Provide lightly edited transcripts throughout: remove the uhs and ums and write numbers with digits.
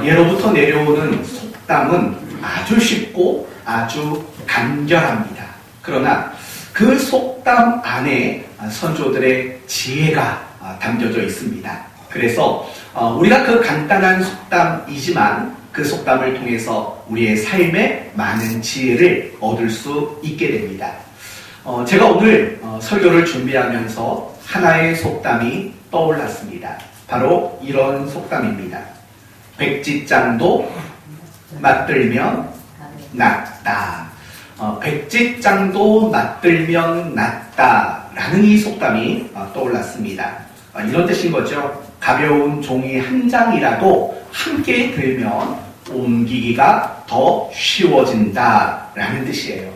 예로부터 내려오는 속담은 아주 쉽고 아주 간결합니다. 그러나 그 속담 안에 선조들의 지혜가 담겨져 있습니다. 그래서 우리가 그 간단한 속담이지만 그 속담을 통해서 우리의 삶에 많은 지혜를 얻을 수 있게 됩니다. 제가 오늘 설교를 준비하면서 하나의 속담이 떠올랐습니다. 바로 이런 속담입니다. 백지장도 맞들면 낫다. 백지장도 맞들면 낫다라는 이 속담이 떠올랐습니다. 이런 뜻인 거죠. 가벼운 종이 한 장이라도 함께 들면 옮기기가 더 쉬워진다라는 뜻이에요.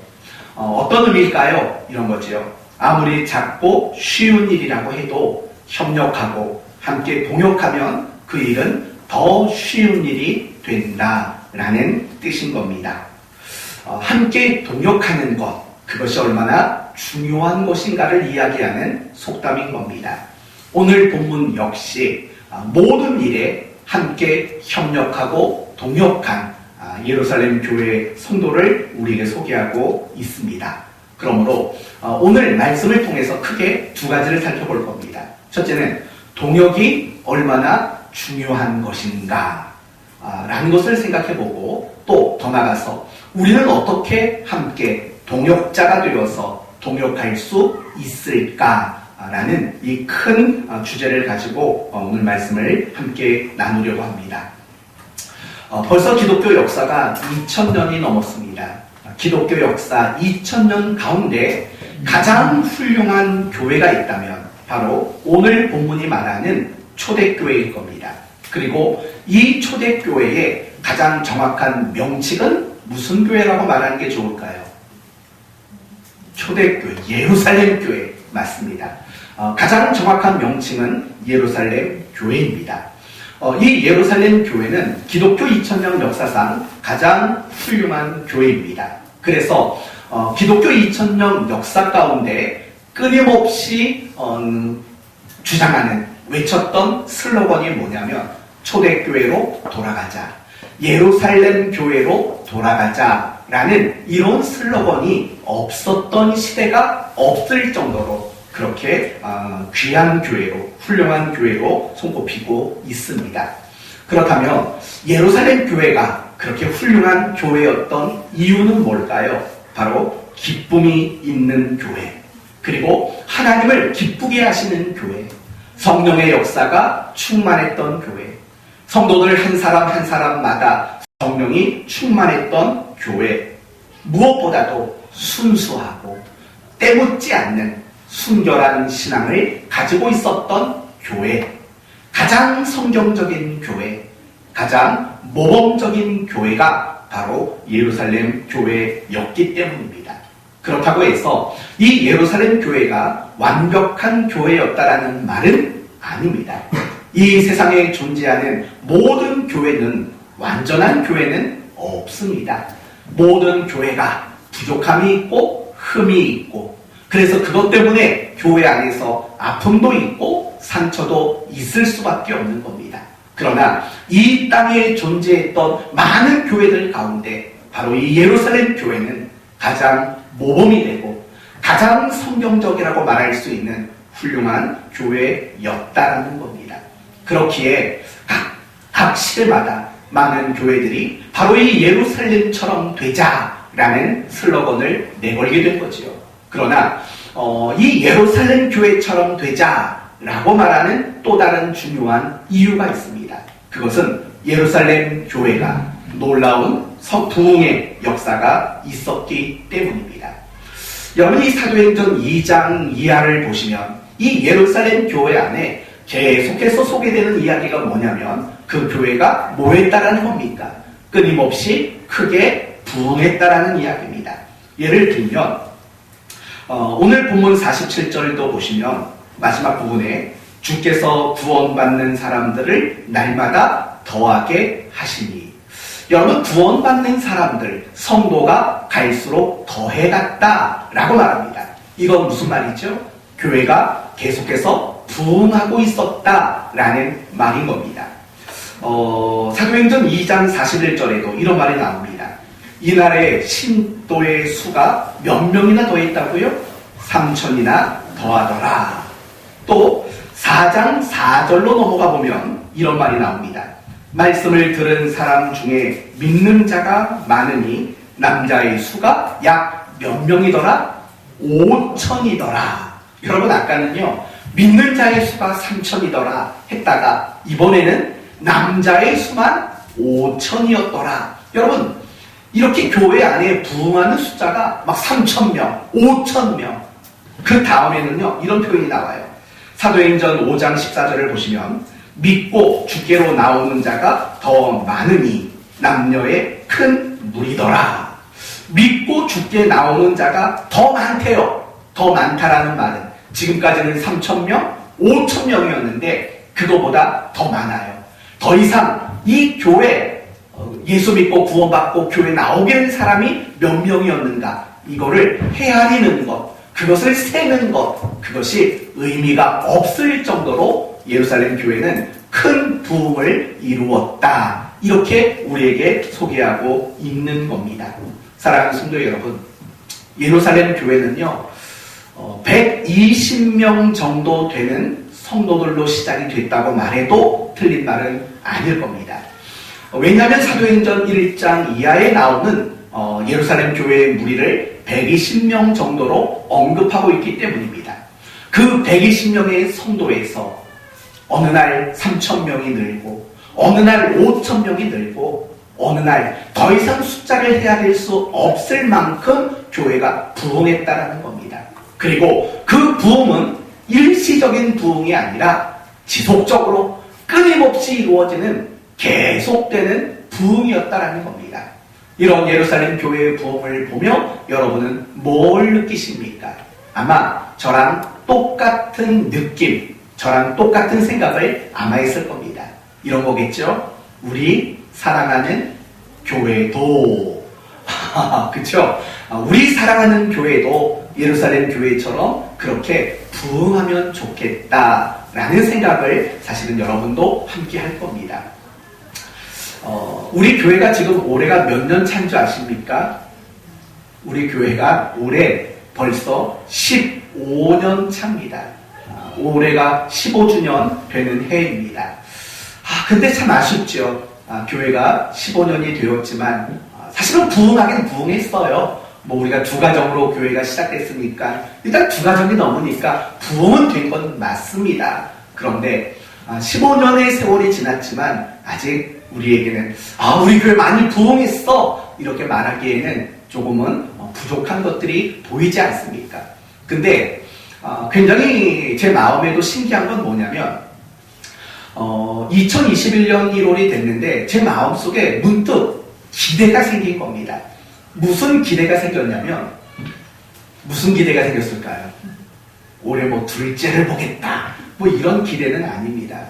어떤 의미일까요? 이런 거죠. 아무리 작고 쉬운 일이라고 해도 협력하고 함께 동역하면 그 일은 더 쉬운 일이 된다라는 뜻인 겁니다. 함께 동역하는 것, 그것이 얼마나 중요한 것인가를 이야기하는 속담인 겁니다. 오늘 본문 역시 모든 일에 함께 협력하고 동역한 예루살렘 교회 성도를 우리에게 소개하고 있습니다. 그러므로 오늘 말씀을 통해서 크게 두 가지를 살펴볼 겁니다. 첫째는 동역이 얼마나 중요한 것인가 라는 것을 생각해보고 또 더 나아가서 우리는 어떻게 함께 동역자가 되어서 동역할 수 있을까 라는 이 큰 주제를 가지고 오늘 말씀을 함께 나누려고 합니다. 벌써 기독교 역사가 2000년이 넘었습니다. 기독교 역사 2000년 가운데 가장 훌륭한 교회가 있다면 바로 오늘 본문이 말하는 초대교회일 겁니다. 그리고 이 초대교회의 가장 정확한 명칭은 무슨 교회라고 말하는 게 좋을까요? 초대교회, 예루살렘 교회 맞습니다. 가장 정확한 명칭은 예루살렘 교회입니다. 이 예루살렘 교회는 기독교 2000년 역사상 가장 훌륭한 교회입니다. 그래서 기독교 2000년 역사 가운데 끊임없이 주장하는, 외쳤던 슬로건이 뭐냐면 초대교회로 돌아가자, 예루살렘 교회로 돌아가자라는 이런 슬로건이 없었던 시대가 없을 정도로 그렇게 귀한 교회로, 훌륭한 교회로 손꼽히고 있습니다. 그렇다면 예루살렘 교회가 그렇게 훌륭한 교회였던 이유는 뭘까요? 바로 기쁨이 있는 교회, 그리고 하나님을 기쁘게 하시는 교회, 성령의 역사가 충만했던 교회, 성도들 한 사람 한 사람마다 성령이 충만했던 교회, 무엇보다도 순수하고 때묻지 않는 순결한 신앙을 가지고 있었던 교회, 가장 성경적인 교회, 가장 모범적인 교회가 바로 예루살렘 교회였기 때문입니다. 그렇다고 해서 이 예루살렘 교회가 완벽한 교회였다라는 말은 아닙니다. 이 세상에 존재하는 모든 교회는, 완전한 교회는 없습니다. 모든 교회가 부족함이 있고 흠이 있고, 그래서 그것 때문에 교회 안에서 아픔도 있고 상처도 있을 수밖에 없는 겁니다. 그러나 이 땅에 존재했던 많은 교회들 가운데 바로 이 예루살렘 교회는 가장 모범이 되고 가장 성경적이라고 말할 수 있는 훌륭한 교회였다라는 겁니다. 그렇기에 각 시대마다 많은 교회들이 바로 이 예루살렘처럼 되자라는 슬로건을 내걸게 된 거지요. 그러나 이 예루살렘 교회처럼 되자라고 말하는 또 다른 중요한 이유가 있습니다. 그것은 예루살렘 교회가 놀라운 부흥의 역사가 있었기 때문입니다. 여러분, 이 사도행전 2장 이하를 보시면 이 예루살렘 교회 안에 계속해서 소개되는 이야기가 뭐냐면 그 교회가 뭐 했다라는 겁니까? 끊임없이 크게 부흥했다라는 이야기입니다. 예를 들면 오늘 본문 47절도 보시면 마지막 부분에 주께서 구원받는 사람들을 날마다 더하게 하시니, 여러분, 구원받는 사람들, 성도가 갈수록 더해갔다라고 말합니다. 이건 무슨 말이죠? 교회가 계속해서 부흥하고 있었다라는 말인 겁니다. 사도행전 2장 41절에도 이런 말이 나옵니다. 이날에 신도의 수가 몇 명이나 더했다고요? 3천이나 더하더라. 또 4장 4절로 넘어가 보면 이런 말이 나옵니다. 말씀을 들은 사람 중에 믿는 자가 많으니 남자의 수가 약 몇 명이더라? 5천이더라. 여러분, 아까는요 믿는 자의 수가 3천이더라 했다가 이번에는 남자의 수만 5천이었더라. 여러분, 이렇게 교회 안에 부흥하는 숫자가 막 3천명, 5천명. 그 다음에는요 이런 표현이 나와요. 사도행전 5장 14절을 보시면 믿고 주께로 나오는 자가 더 많으니 남녀의 큰 무리더라. 믿고 주께 나오는 자가 더 많대요. 더 많다라는 말은 지금까지는 3천명, 5천명이었는데 그거보다 더 많아요. 더 이상 이 교회 예수 믿고 구원받고 교회 나오게 된 사람이 몇 명이었는가, 이거를 헤아리는 것, 그것을 세는 것, 그것이 의미가 없을 정도로 예루살렘 교회는 큰 부흥을 이루었다. 이렇게 우리에게 소개하고 있는 겁니다. 사랑하는 성도 여러분, 예루살렘 교회는요 120명 정도 되는 성도들로 시작이 됐다고 말해도 틀린 말은 아닐 겁니다. 왜냐하면 사도행전 1장 이하에 나오는 예루살렘 교회의 무리를 120명 정도로 언급하고 있기 때문입니다. 그 120명의 성도에서 어느 날 3,000명이 늘고 어느 날 5,000명이 늘고 어느 날 더 이상 숫자를 헤아릴 수 없을 만큼 교회가 부흥했다라는 겁니다. 그리고 그 부흥은 일시적인 부흥이 아니라 지속적으로 끊임없이 이루어지는 계속되는 부흥이었다라는 겁니다. 이런 예루살렘 교회의 부흥을 보며 여러분은 뭘 느끼십니까? 아마 저랑 똑같은 느낌, 저랑 똑같은 생각을 아마 했을 겁니다. 이런 거겠죠? 우리 사랑하는 교회도 그쵸? 우리 사랑하는 교회도 예루살렘 교회처럼 그렇게 부흥하면 좋겠다라는 생각을 사실은 여러분도 함께 할 겁니다. 우리 교회가 지금 올해가 몇 년 차인 줄 아십니까? 우리 교회가 올해 벌써 15년 차입니다. 올해가 15주년 되는 해입니다. 근데 참 아쉽죠. 교회가 15년이 되었지만 사실은 부흥하긴 부흥했어요. 우리가 두 가정으로 교회가 시작됐으니까 일단 두 가정이 넘으니까 부흥은 된 건 맞습니다. 그런데 15년의 세월이 지났지만 아직 우리에게는 우리 교회 많이 부흥했어 이렇게 말하기에는 조금은 부족한 것들이 보이지 않습니까? 근데 굉장히 제 마음에도 신기한 건 뭐냐면 2021년 1월이 됐는데 제 마음속에 문득 기대가 생긴 겁니다. 무슨 기대가 생겼냐면 무슨 기대가 생겼을까요? 올해 둘째를 보겠다 이런 기대는 아닙니다.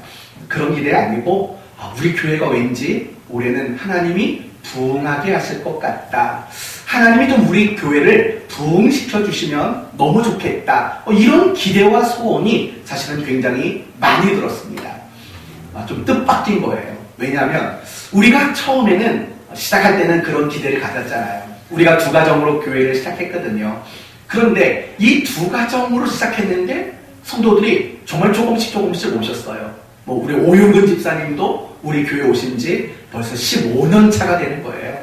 그런 기대가 아니고 우리 교회가 왠지 올해는 하나님이 부흥하게 하실 것 같다. 하나님이 좀 우리 교회를 부흥시켜 주시면 너무 좋겠다. 이런 기대와 소원이 사실은 굉장히 많이 들었습니다. 좀 뜻밖인 거예요. 왜냐하면 우리가 처음에는 시작할 때는 그런 기대를 가졌잖아요. 우리가 두 가정으로 교회를 시작했거든요. 그런데 이 두 가정으로 시작했는데 성도들이 정말 조금씩 오셨어요. 우리 오윤근 집사님도 우리 교회 오신 지 벌써 15년 차가 되는 거예요.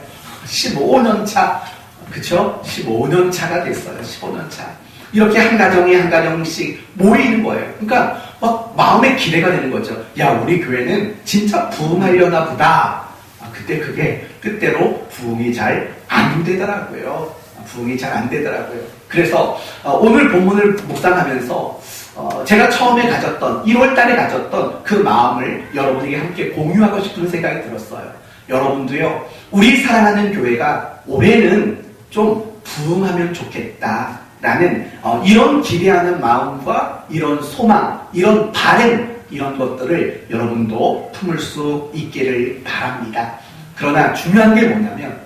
15년 차. 그쵸? 15년 차가 됐어요. 15년 차. 이렇게 한 가정이 한 가정씩 모이는 거예요. 그러니까 마음에 기대가 되는 거죠. 야, 우리 교회는 진짜 부흥하려나 보다. 그때 그게 뜻대로 부흥이 잘 안 되더라고요. 부흥이 잘 안 되더라고요. 그래서 오늘 본문을 묵상하면서 제가 처음에 가졌던 1월 달에 가졌던 그 마음을 여러분에게 함께 공유하고 싶은 생각이 들었어요. 여러분도요, 우리 사랑하는 교회가 올해는 좀 부흥하면 좋겠다라는 이런 기대하는 마음과 이런 소망, 이런 바람, 이런 것들을 여러분도 품을 수 있기를 바랍니다. 그러나 중요한 게 뭐냐면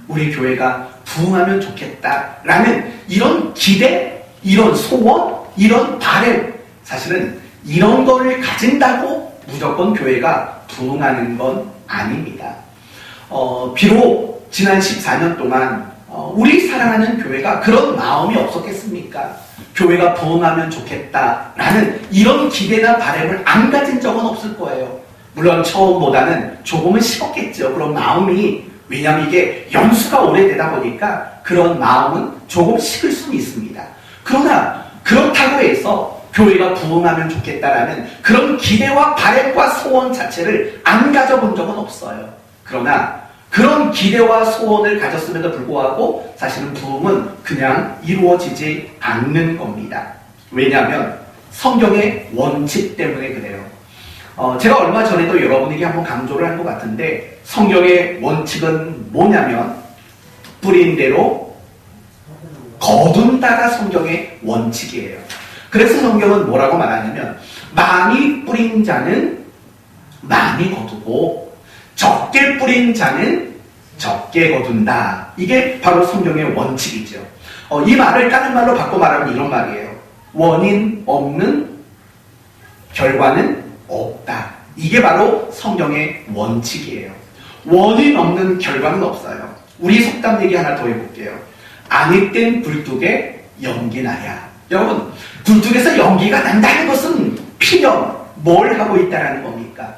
우리 교회가 부흥하면 좋겠다라는 이런 기대, 이런 소원, 이런 바람, 사실은 이런 거를 가진다고 무조건 교회가 부흥하는 건 아닙니다. 비록 지난 14년 동안 우리 사랑하는 교회가 그런 마음이 없었겠습니까? 교회가 부흥하면 좋겠다라는 이런 기대나 바람을 안 가진 적은 없을 거예요. 물론 처음보다는 조금은 식었겠죠. 그런 마음이. 왜냐하면 이게 연수가 오래되다 보니까 그런 마음은 조금 식을 수는 있습니다. 그러나 그렇다고 해서 교회가 부흥하면 좋겠다라는 그런 기대와 바람과 소원 자체를 안 가져본 적은 없어요. 그러나 그런 기대와 소원을 가졌음에도 불구하고 사실은 부흥은 그냥 이루어지지 않는 겁니다. 왜냐하면 성경의 원칙 때문에 그래요. 제가 얼마 전에도 여러분에게 한번 강조를 한 것 같은데 성경의 원칙은 뭐냐면 뿌린 대로 거둔다가 성경의 원칙이에요. 그래서 성경은 뭐라고 말하냐면 많이 뿌린 자는 많이 거두고 적게 뿌린 자는 적게 거둔다. 이게 바로 성경의 원칙이죠. 이 말을 다른 말로 바꿔 말하면 이런 말이에요. 원인 없는 결과는 없다. 이게 바로 성경의 원칙이에요. 원인 없는 결과는 없어요. 우리 속담 얘기 하나 더 해볼게요. 안이 뗀 굴뚝에 연기 나랴. 여러분, 굴뚝에서 연기가 난다는 것은 필연 뭘 하고 있다는 겁니까?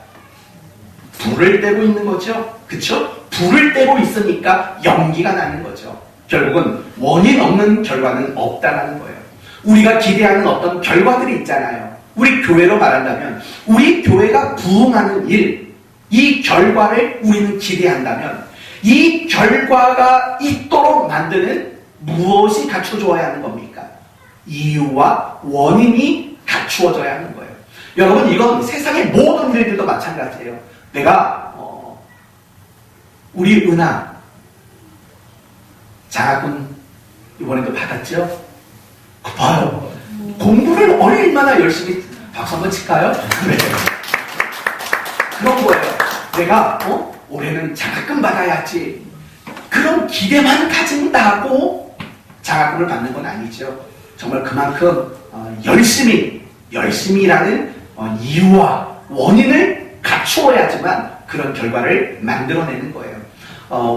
불을 떼고 있는 거죠. 그쵸? 불을 떼고 있으니까 연기가 나는 거죠. 결국은 원인 없는 결과는 없다는 거예요. 우리가 기대하는 어떤 결과들이 있잖아요. 우리 교회로 말한다면 우리 교회가 부흥하는 일, 이 결과를 우리는 기대한다면 이 결과가 있도록 만드는 무엇이 갖춰져야 하는 겁니까? 이유와 원인이 갖추어져야 하는 거예요. 여러분, 이건 세상의 모든 일들도 마찬가지예요. 내가 우리 은하 장학금 이번에도 받았죠? 봐요. 공부를 얼마나 열심히 박수 한번 칠까요? 네. 그런 거예요. 내가 올해는 장학금 받아야지. 그런 기대만 가진다고 장학금을 받는 건 아니죠. 정말 그만큼 열심히라는 이유와 원인을 갖추어야지만 그런 결과를 만들어내는 거예요.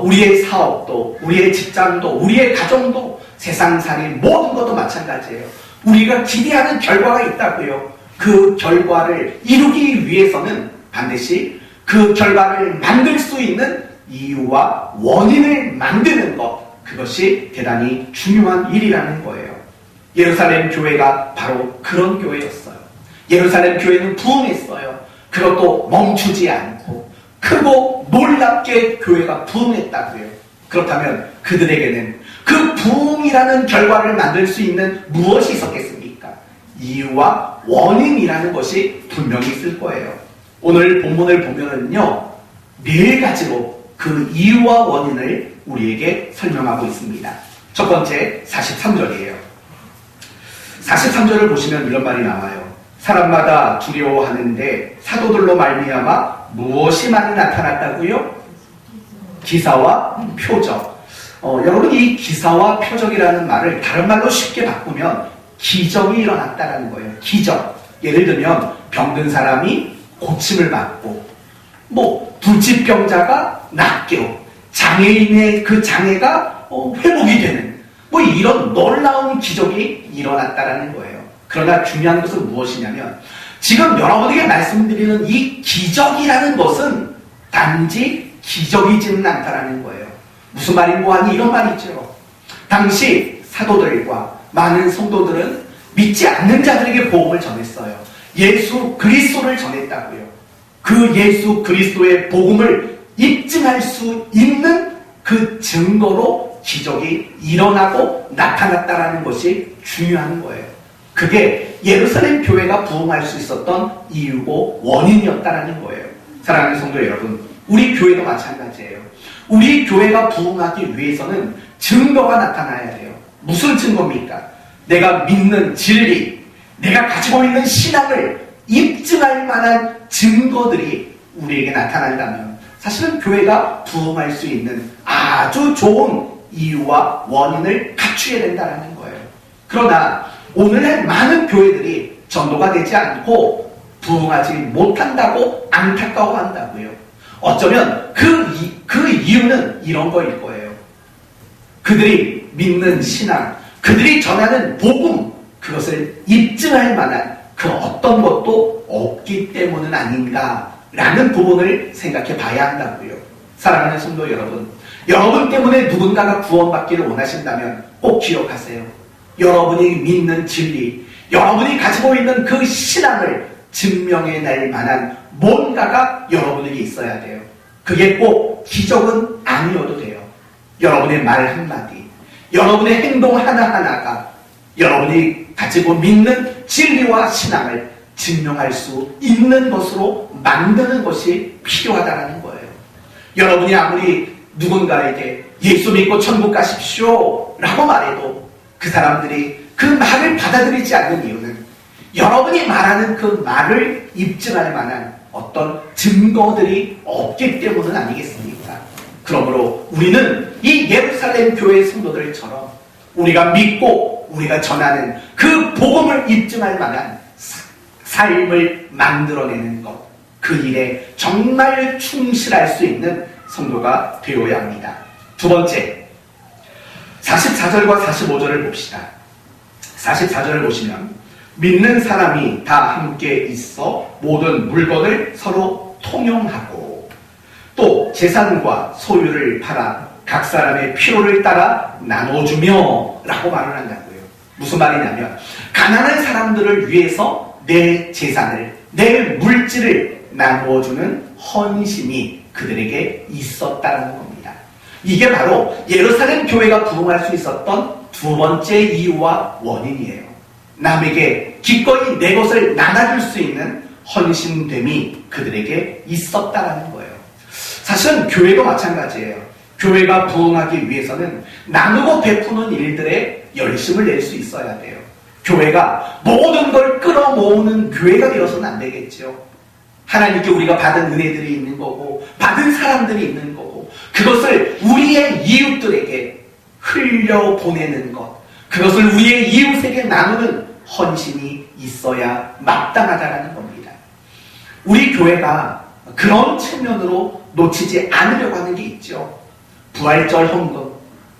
우리의 사업도, 우리의 직장도, 우리의 가정도, 세상살이 모든 것도 마찬가지예요. 우리가 기대하는 결과가 있다고요. 그 결과를 이루기 위해서는 반드시 그 결과를 만들 수 있는 이유와 원인을 만드는 것, 그것이 대단히 중요한 일이라는 거예요. 예루살렘 교회가 바로 그런 교회였어요. 예루살렘 교회는 부흥했어요. 그것도 멈추지 않고 크고 놀랍게 교회가 부흥했다고요. 그렇다면 그들에게는 그 부흥이라는 결과를 만들 수 있는 무엇이 있었겠습니까? 이유와 원인이라는 것이 분명히 있을 거예요. 오늘 본문을 보면은요, 4가지로 그 이유와 원인을 우리에게 설명하고 있습니다. 첫 번째, 43절이에요. 43절을 보시면 이런 말이 나와요. 사람마다 두려워하는데 사도들로 말미암아 무엇이 많이 나타났다고요? 기사와 표적. 여러분, 이 기사와 표적이라는 말을 다른 말로 쉽게 바꾸면 기적이 일어났다는 거예요. 기적. 예를 들면 병든 사람이 고침을 받고, 불치병자가 낫게, 장애인의 그 장애가 회복이 되는, 이런 놀라운 기적이 일어났다는 거예요. 그러나 중요한 것은 무엇이냐면 지금 여러분에게 말씀드리는 이 기적이라는 것은 단지 기적이지는 않다는 거예요. 무슨 말인고 하니 이런 말이죠. 당시 사도들과 많은 성도들은 믿지 않는 자들에게 복음을 전했어요. 예수 그리스도를 전했다고요. 그 예수 그리스도의 복음을 입증할 수 있는 그 증거로 기적이 일어나고 나타났다는 것이 중요한 거예요. 그게 예루살렘 교회가 부흥할 수 있었던 이유고 원인이었다는 거예요. 사랑하는 성도 여러분, 우리 교회도 마찬가지예요. 우리 교회가 부흥하기 위해서는 증거가 나타나야 돼요. 무슨 증거입니까? 내가 믿는 진리, 내가 가지고 있는 신앙을 입증할 만한 증거들이 우리에게 나타난다면 사실은 교회가 부흥할 수 있는 아주 좋은 이유와 원인을 갖추어야 된다는 거예요. 그러나 오늘날 많은 교회들이 전도가 되지 않고 부응하지 못한다고 안타까워한다고요. 어쩌면 그 이유는 이런 거일 거예요. 그들이 믿는 신앙, 그들이 전하는 복음, 그것을 입증할 만한 그 어떤 것도 없기 때문은 아닌가라는 부분을 생각해 봐야 한다고요. 사랑하는 성도 여러분, 여러분 때문에 누군가가 구원받기를 원하신다면 꼭 기억하세요. 여러분이 믿는 진리, 여러분이 가지고 있는 그 신앙을 증명해낼 만한 뭔가가 여러분에게 있어야 돼요. 그게 꼭 기적은 아니어도 돼요. 여러분의 말 한마디, 여러분의 행동 하나하나가 여러분이 가지고 믿는 진리와 신앙을 증명할 수 있는 것으로 만드는 것이 필요하다는 거예요. 여러분이 아무리 누군가에게 예수 믿고 천국 가십시오 라고 말해도 그 사람들이 그 말을 받아들이지 않는 이유는 여러분이 말하는 그 말을 입증할 만한 어떤 증거들이 없기 때문은 아니겠습니까? 그러므로 우리는 이 예루살렘 교회 성도들처럼 우리가 믿고 우리가 전하는 그 복음을 입증할 만한 삶을 만들어내는 것, 그 일에 정말 충실할 수 있는 성도가 되어야 합니다. 두 번째, 44절과 45절을 봅시다. 44절을 보시면 믿는 사람이 다 함께 있어 모든 물건을 서로 통용하고 또 재산과 소유를 팔아 각 사람의 필요를 따라 나눠주며 라고 말을 한다고요. 무슨 말이냐면 가난한 사람들을 위해서 내 재산을, 내 물질을 나누어주는 헌신이 그들에게 있었다는 겁니다. 이게 바로 예루살렘 교회가 부흥할 수 있었던 두 번째 이유와 원인이에요. 남에게 기꺼이 내 것을 나눠줄 수 있는 헌신됨이 그들에게 있었다는 거예요. 사실은 교회도 마찬가지예요. 교회가 부흥하기 위해서는 나누고 베푸는 일들에 열심을 낼 수 있어야 돼요. 교회가 모든 걸 끌어모으는 교회가 되어서는 안 되겠죠. 하나님께 우리가 받은 은혜들이 있는 거고 받은 사람들이 있는 거고 그것을 우리의 이웃들에게 흘려보내는 것, 그것을 우리의 이웃에게 나누는 헌신이 있어야 마땅하다는 겁니다. 우리 교회가 그런 측면으로 놓치지 않으려고 하는 게 있죠. 부활절 헌금,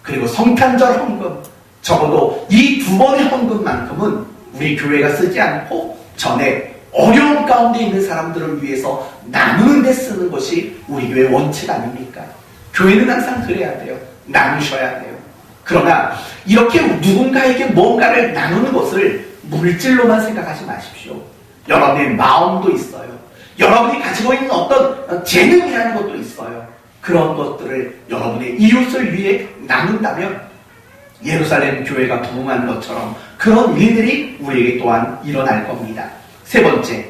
그리고 성탄절 헌금, 적어도 이 두 번의 헌금만큼은 우리 교회가 쓰지 않고 전에 어려운 가운데 있는 사람들을 위해서 나누는 데 쓰는 것이 우리 교회의 원칙 아닙니까? 교회는 항상 그래야 돼요. 나누셔야 돼요. 그러나 이렇게 누군가에게 뭔가를 나누는 것을 물질로만 생각하지 마십시오. 여러분의 마음도 있어요. 여러분이 가지고 있는 어떤 재능이라는 것도 있어요. 그런 것들을 여러분의 이웃을 위해 나눈다면 예루살렘 교회가 부흥한 것처럼 그런 일들이 우리에게 또한 일어날 겁니다. 세 번째,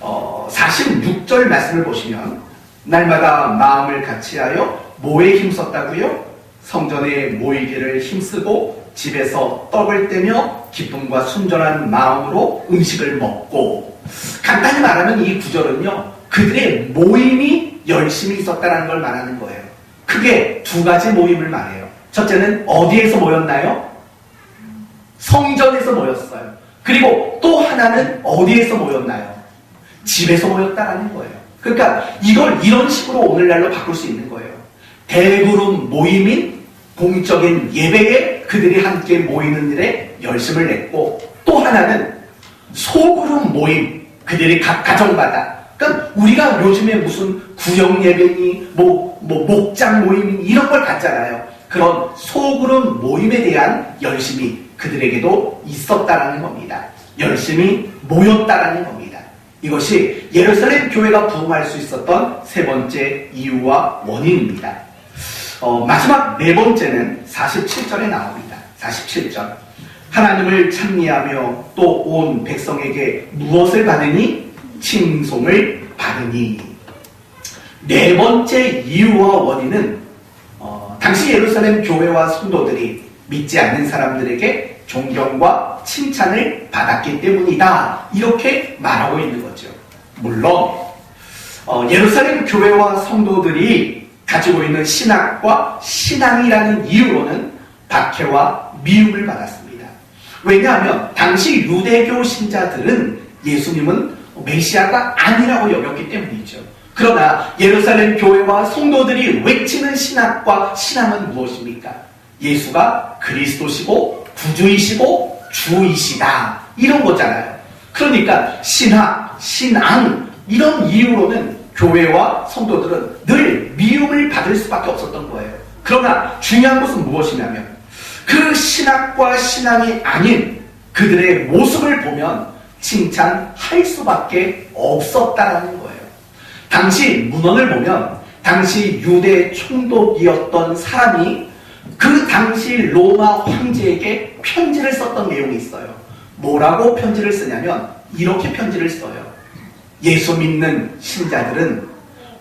46절 말씀을 보시면 날마다 마음을 같이하여 뭐에 힘썼다고요? 성전에 모이기를 힘쓰고 집에서 떡을 떼며 기쁨과 순전한 마음으로 음식을 먹고, 간단히 말하면 이 구절은요, 그들의 모임이 열심히 있었다는 걸 말하는 거예요. 크게 두 가지 모임을 말해요. 첫째는 어디에서 모였나요? 성전에서 모였어요. 그리고 또 하나는 어디에서 모였나요? 집에서 모였다라는 거예요. 그러니까 이걸 이런 식으로 오늘날로 바꿀 수 있는 거예요. 대그룹 모임인 공적인 예배에 그들이 함께 모이는 일에 열심을 냈고, 또 하나는 소그룹 모임, 그들이 각 가정마다, 그러니까 우리가 요즘에 무슨 구역 예배니 목장 모임이 이런 걸 갖잖아요. 그런 소그룹 모임에 대한 열심이 그들에게도 있었다라는 겁니다. 열심히 모였다라는 겁니다. 이것이 예루살렘 교회가 부흥할 수 있었던 세 번째 이유와 원인입니다. 마지막 네 번째는 47절에 나옵니다. 47절. 하나님을 찬미하며 또 온 백성에게 무엇을 받으니? 칭송을 받으니. 네 번째 이유와 원인은 당시 예루살렘 교회와 성도들이 믿지 않는 사람들에게 존경과 칭찬을 받았기 때문이다, 이렇게 말하고 있는 거죠. 물론 예루살렘 교회와 성도들이 가지고 있는 신학과 신앙이라는 이유로는 박해와 미움을 받았습니다. 왜냐하면 당시 유대교 신자들은 예수님은 메시아가 아니라고 여겼기 때문이죠. 그러나 예루살렘 교회와 성도들이 외치는 신학과 신앙은 무엇입니까? 예수가 그리스도시고 구주이시고 주이시다, 이런 거잖아요. 그러니까 신학, 신앙, 이런 이유로는 교회와 성도들은 늘 미움을 받을 수밖에 없었던 거예요. 그러나 중요한 것은 무엇이냐면 그 신학과 신앙이 아닌 그들의 모습을 보면 칭찬할 수밖에 없었다라는 거예요. 당시 문헌을 보면 당시 유대 총독이었던 사람이 그 당시 로마 황제에게 편지를 썼던 내용이 있어요. 뭐라고 편지를 쓰냐면 이렇게 편지를 써요. 예수 믿는 신자들은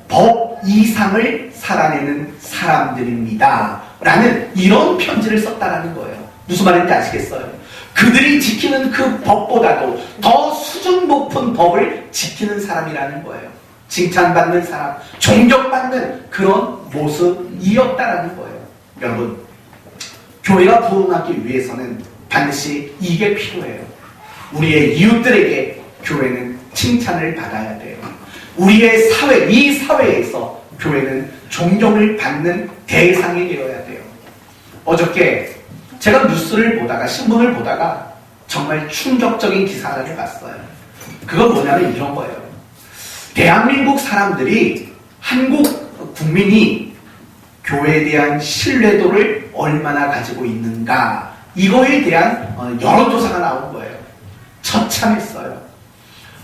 법 이상을 살아내는 사람들입니다, 라는 이런 편지를 썼다라는 거예요. 무슨 말인지 아시겠어요? 그들이 지키는 그 법보다도 더 수준 높은 법을 지키는 사람이라는 거예요. 칭찬받는 사람, 존경받는 그런 모습이었다라는 거예요. 여러분, 교회가 부흥하기 위해서는 반드시 이게 필요해요. 우리의 이웃들에게 교회는 칭찬을 받아야 돼요. 우리의 사회, 이 사회에서 교회는 존경을 받는 대상이 되어야 돼요. 어저께 제가 뉴스를 보다가, 신문을 보다가 정말 충격적인 기사 하나를 봤어요. 그건 뭐냐면 이런 거예요. 대한민국 사람들이, 한국 국민이 교회에 대한 신뢰도를 얼마나 가지고 있는가, 이거에 대한 여론조사가 나온 거예요. 처참했어요.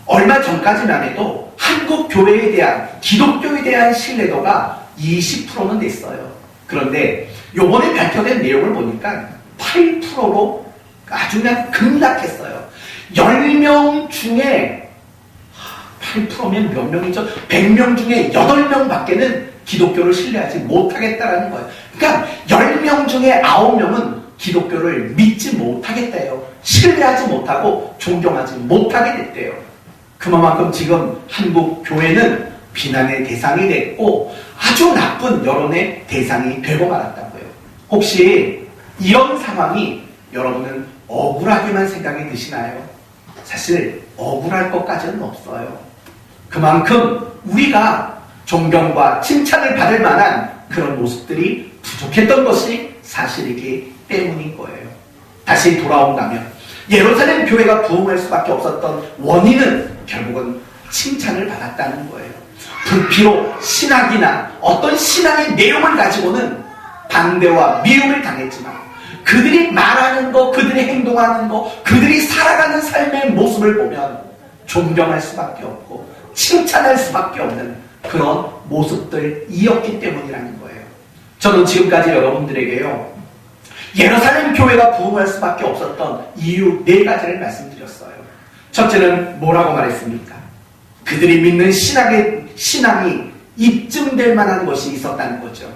얼마 전까지만 해도 한국 교회에 대한, 기독교에 대한 신뢰도가 20%는 됐어요. 그런데 요번에 발표된 내용을 보니까 8%로 아주 그냥 급락했어요. 10명 중에 8%면 몇 명이죠? 100명 중에 8명 밖에는 기독교를 신뢰하지 못하겠다라는 거예요. 그러니까 10명 중에 9명은 기독교를 믿지 못하겠대요. 신뢰하지 못하고 존경하지 못하게 됐대요. 그만큼 지금 한국 교회는 비난의 대상이 됐고 아주 나쁜 여론의 대상이 되고 말았다고요. 혹시 이런 상황이 여러분은 억울하게만 생각이 드시나요? 사실 억울할 것까지는 없어요. 그만큼 우리가 존경과 칭찬을 받을 만한 그런 모습들이 부족했던 것이 사실이기 때문인 거예요. 다시 돌아온다면 예루살렘 교회가 부흥할 수밖에 없었던 원인은 결국은 칭찬을 받았다는 거예요. 불피로 신학이나 어떤 신앙의 내용을 가지고는 반대와 미움을 당했지만 그들이 말하는 거, 그들이 행동하는 거, 그들이 살아가는 삶의 모습을 보면 존경할 수밖에 없고 칭찬할 수밖에 없는 그런 모습들이었기 때문이라는 거예요. 저는 지금까지 여러분들에게요, 예루살렘 교회가 부흥할 수밖에 없었던 이유 4가지를 말씀드렸어요. 첫째는 뭐라고 말했습니까? 그들이 믿는 신앙이 입증될 만한 것이 있었다는 거죠.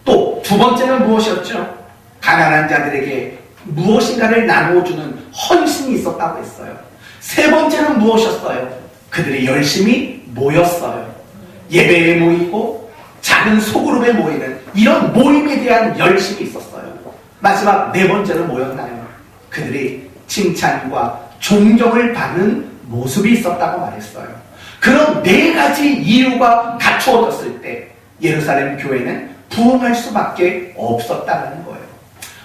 또 두 번째는 무엇이었죠? 가난한 자들에게 무엇인가를 나누어주는 헌신이 있었다고 했어요. 세 번째는 무엇이었어요? 그들이 열심히 모였어요. 예배에 모이고 작은 소그룹에 모이는 이런 모임에 대한 열심이 있었어요. 마지막 4번째는 뭐였나요? 그들이 칭찬과 존경을 받는 모습이 있었다고 말했어요. 그런 4가지 이유가 갖추어졌을 때 예루살렘 교회는 부흥할 수밖에 없었다는 거예요.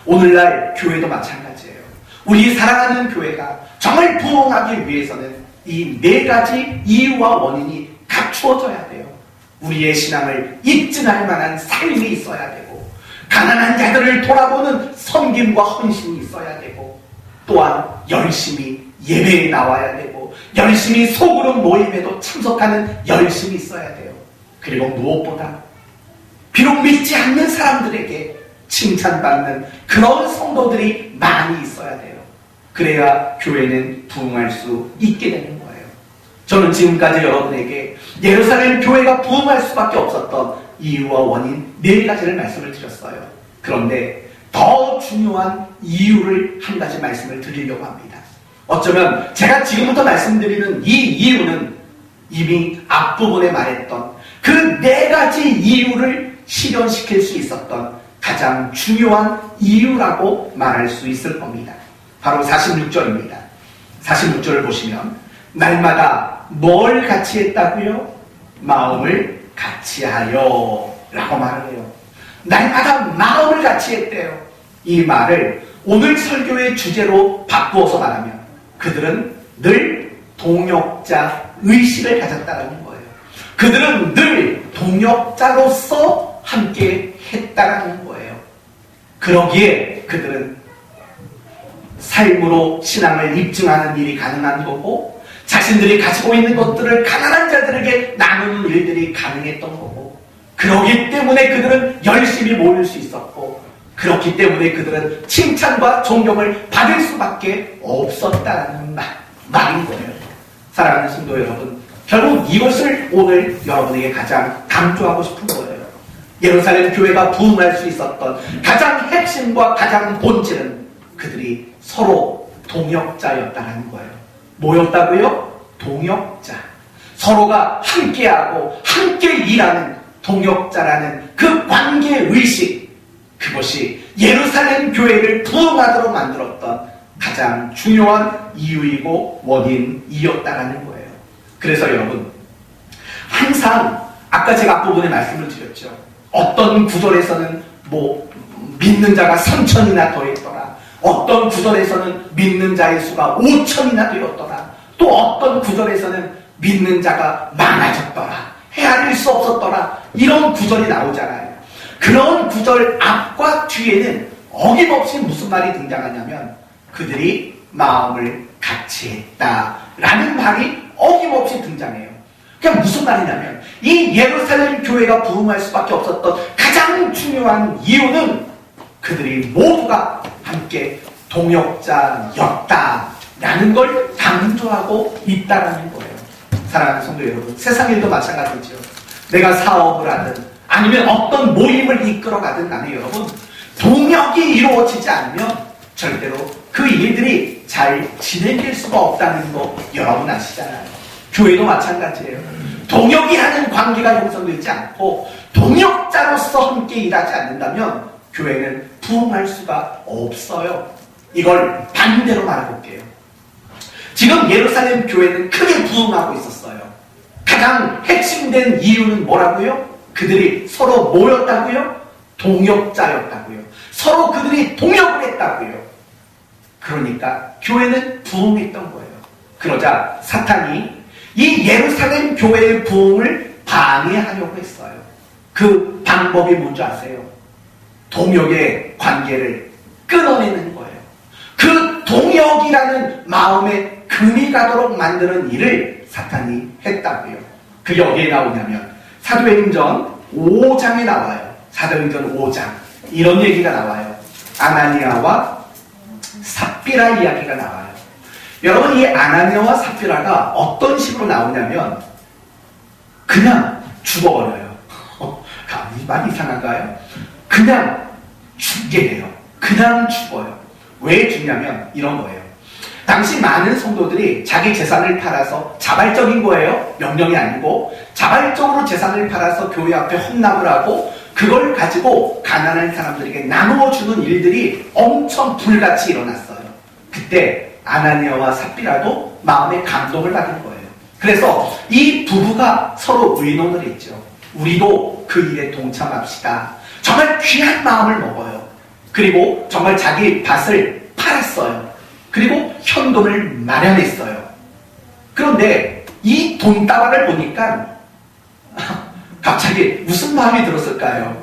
오늘날 교회도 마찬가지예요. 우리 사랑하는 교회가 정말 부흥하기 위해서는 이 4가지 이유와 원인이 갖추어져야 돼요. 우리의 신앙을 입증할 만한 삶이 있어야 되고, 가난한 자들을 돌아보는 섬김과 헌신이 있어야 되고, 또한 열심히 예배에 나와야 되고, 열심히 소그룹 모임에도 참석하는 열심이 있어야 돼요. 그리고 무엇보다 비록 믿지 않는 사람들에게 칭찬받는 그런 성도들이 많이 있어야 돼요. 그래야 교회는 부흥할 수 있게 되는 거예요. 저는 지금까지 여러분에게 예루살렘 교회가 부흥할 수밖에 없었던 이유와 원인 4가지를 말씀을 드렸어요. 그런데 더 중요한 이유를 한 가지 말씀을 드리려고 합니다. 어쩌면 제가 지금부터 말씀드리는 이 이유는 이미 앞부분에 말했던 그 4가지 이유를 실현시킬 수 있었던 가장 중요한 이유라고 말할 수 있을 겁니다. 바로 46절입니다. 46절을 보시면 날마다 뭘 같이 했다고요? 마음을 같이하여 라고 말을 해요. 날마다 마음을 같이 했대요. 이 말을 오늘 설교의 주제로 바꾸어서 말하면 그들은 늘 동역자 의식을 가졌다는 거예요. 그들은 늘 동역자로서 함께 했다는 거예요. 그러기에 그들은 삶으로 신앙을 입증하는 일이 가능한 거고, 자신들이 가지고 있는 것들을 가난한 자들에게 나누는 일들이 가능했던 거고, 그러기 때문에 그들은 열심히 모일 수 있었고, 그렇기 때문에 그들은 칭찬과 존경을 받을 수밖에 없었다는 말인 거예요. 사랑하는 성도 여러분, 결국 이것을 오늘 여러분에게 가장 강조하고 싶은 거예요. 예루살렘 교회가 부흥할 수 있었던 가장 핵심과 가장 본질은 그들이 서로 동역자였다는 거예요. 뭐였다고요? 동역자. 서로가 함께하고 함께 일하는 동역자라는 그 관계의식, 그것이 예루살렘 교회를 부흥하도록 만들었던 가장 중요한 이유이고 원인이었다는 거예요. 그래서 여러분, 항상 아까 제가 앞부분에 말씀을 드렸죠. 어떤 구절에서는 믿는 자가 3,000이나 더했더라. 어떤 구절에서는 믿는 자의 수가 5,000이나 되었더라. 또 어떤 구절에서는 믿는 자가 많아졌더라. 헤아릴 수 없었더라. 이런 구절이 나오잖아요. 그런 구절 앞과 뒤에는 어김없이 무슨 말이 등장하냐면 그들이 마음을 같이 했다라는 말이 어김없이 등장해요. 그게 무슨 말이냐면 이 예루살렘 교회가 부흥할 수밖에 없었던 가장 중요한 이유는 그들이 모두가 함께 동역자였다라는 걸 강조하고 있다라는 거예요. 사랑하는 성도 여러분, 세상 일도 마찬가지죠. 내가 사업을 하든 아니면 어떤 모임을 이끌어가든 간에 여러분, 동역이 이루어지지 않으면 절대로 그 일들이 잘 진행될 수가 없다는 거 여러분 아시잖아요. 교회도 마찬가지예요. 동역이라는 관계가 형성되지 않고 동역자로서 함께 일하지 않는다면 교회는 부흥할 수가 없어요. 이걸 반대로 말해볼게요. 지금 예루살렘 교회는 크게 부흥하고 있었어요. 가장 핵심된 이유는 뭐라고요? 그들이 서로 모였다고요? 동역자였다고요. 서로 그들이 동역을 했다고요. 그러니까 교회는 부흥했던 거예요. 그러자 사탄이 이 예루살렘 교회의 부흥을 방해하려고 했어요. 그 방법이 뭔지 아세요? 동역의 관계를 끊어내는 거예요. 그 동역이라는 마음에 금이 가도록 만드는 일을 사탄이 했다고요. 그게 어디에 나오냐면 사도행전 5장에 나와요. 사도행전 5장 이런 얘기가 나와요. 아나니아와 삽비라 이야기가 나와요. 여러분, 이 아나니아와 삽비라가 어떤 식으로 나오냐면 그냥 죽어버려요. 많이 이상한가요? 그냥 죽게 돼요. 그냥 죽어요. 왜 죽냐면 이런 거예요. 당시 많은 성도들이 자기 재산을 팔아서, 자발적인 거예요. 명령이 아니고 자발적으로 재산을 팔아서 교회 앞에 헌납을 하고 그걸 가지고 가난한 사람들에게 나누어 주는 일들이 엄청 불같이 일어났어요. 그때 아나니아와 삽비라도 마음에 감동을 받은 거예요. 그래서 이 부부가 서로 의논을 했죠. 우리도 그 일에 동참합시다. 정말 귀한 마음을 먹어요. 그리고 정말 자기 밭을 팔았어요. 그리고 현금을 마련했어요. 그런데 이 돈다발을 보니까 갑자기 무슨 마음이 들었을까요?